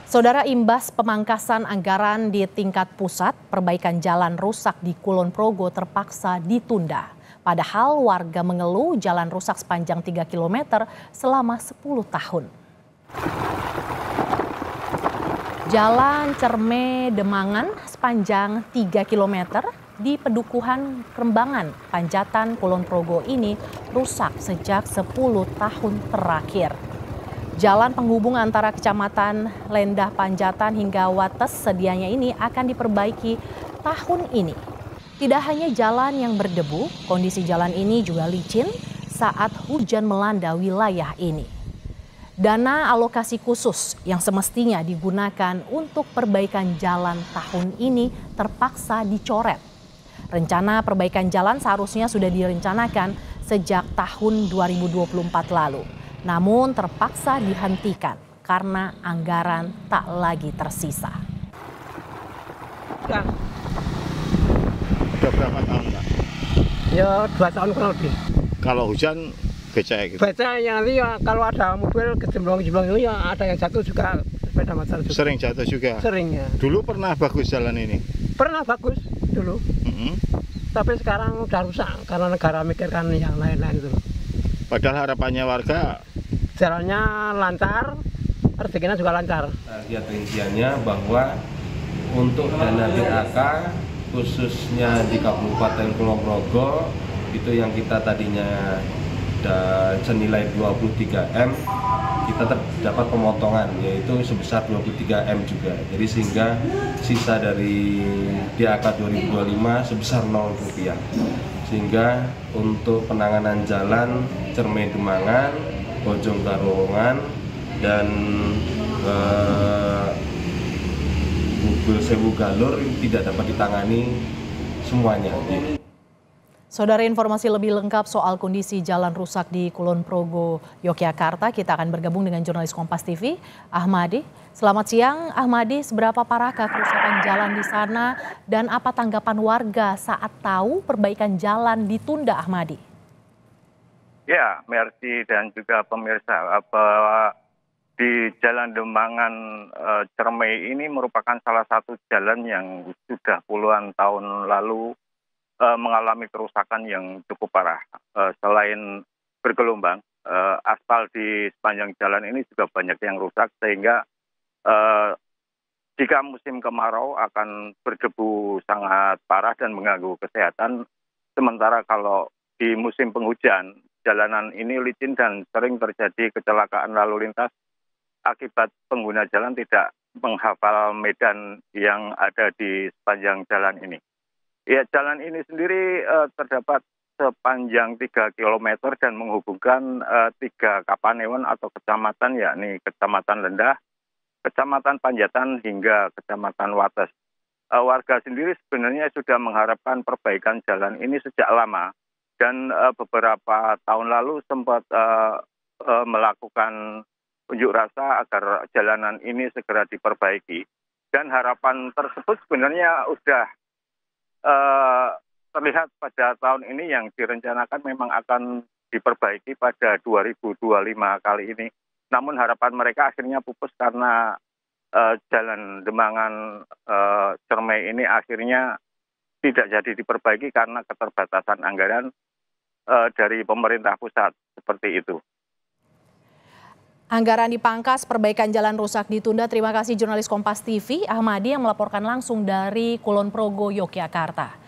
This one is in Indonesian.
Saudara, imbas pemangkasan anggaran di tingkat pusat, perbaikan jalan rusak di Kulon Progo terpaksa ditunda. Padahal warga mengeluh jalan rusak sepanjang 3 km selama 10 tahun. Jalan Cerme Demangan sepanjang 3 km di Pedukuhan Krembangan, Panjatan Kulon Progo ini rusak sejak 10 tahun terakhir. Jalan penghubung antara Kecamatan Lendah Panjatan hingga Wates sedianya ini akan diperbaiki tahun ini. Tidak hanya jalan yang berdebu, kondisi jalan ini juga licin saat hujan melanda wilayah ini. Dana alokasi khusus yang semestinya digunakan untuk perbaikan jalan tahun ini terpaksa dicoret. Rencana perbaikan jalan seharusnya sudah direncanakan sejak tahun 2024 lalu. Namun terpaksa dihentikan karena anggaran tak lagi tersisa. Udah berapa tahun, Pak? Ya 2 tahun kurang lebih. Kalau hujan becek gitu? Becek yang nanti ya, kalau ada mobil kejemblong-jemblong itu ya ada yang jatuh juga sepeda motor juga. Sering jatuh juga? Sering ya. Dulu pernah bagus jalan ini? Pernah bagus dulu. Tapi sekarang udah rusak karena negara mikirkan yang lain-lain itu. Padahal harapannya warga jalannya lancar, rezekinya juga lancar. Lihat rinciannya bahwa untuk dana BAK khususnya di Kabupaten Kulon Progo itu yang kita tadinya senilai 23 M, kita terdapat pemotongan yaitu sebesar 23 M juga. Jadi sehingga sisa dari BAK 2025 sebesar 0 rupiah. Sehingga untuk penanganan jalan Cerme Demangan, Bojong Garowongan, dan Bugul Sewu Galur tidak dapat ditangani semuanya. Saudara, informasi lebih lengkap soal kondisi jalan rusak di Kulon Progo, Yogyakarta, kita akan bergabung dengan jurnalis Kompas TV, Ahmadi. Selamat siang, Ahmadi. Seberapa parahkah kerusakan jalan di sana dan apa tanggapan warga saat tahu perbaikan jalan ditunda, Ahmadi? Ya, Mercy dan juga pemirsa, di Jalan Demangan Cerme ini merupakan salah satu jalan yang sudah puluhan tahun lalu mengalami kerusakan yang cukup parah. Selain bergelombang, aspal di sepanjang jalan ini juga banyak yang rusak sehingga jika musim kemarau akan berdebu sangat parah dan mengganggu kesehatan. Sementara kalau di musim penghujan, jalanan ini licin dan sering terjadi kecelakaan lalu lintas akibat pengguna jalan tidak menghafal medan yang ada di sepanjang jalan ini. Ya, jalan ini sendiri terdapat sepanjang 3 km dan menghubungkan 3 kapanewon atau kecamatan, yakni Kecamatan Lendah, Kecamatan Panjatan hingga Kecamatan Wates. Warga sendiri sebenarnya sudah mengharapkan perbaikan jalan ini sejak lama dan beberapa tahun lalu sempat melakukan unjuk rasa agar jalanan ini segera diperbaiki. Dan harapan tersebut sebenarnya sudah terlihat pada tahun ini yang direncanakan memang akan diperbaiki pada 2025 kali ini. Namun harapan mereka akhirnya pupus karena Jalan Demangan Cerme ini akhirnya tidak jadi diperbaiki karena keterbatasan anggaran dari pemerintah pusat, seperti itu. Anggaran dipangkas, perbaikan jalan rusak ditunda. Terima kasih jurnalis Kompas TV, Ahmadi yang melaporkan langsung dari Kulon Progo, Yogyakarta.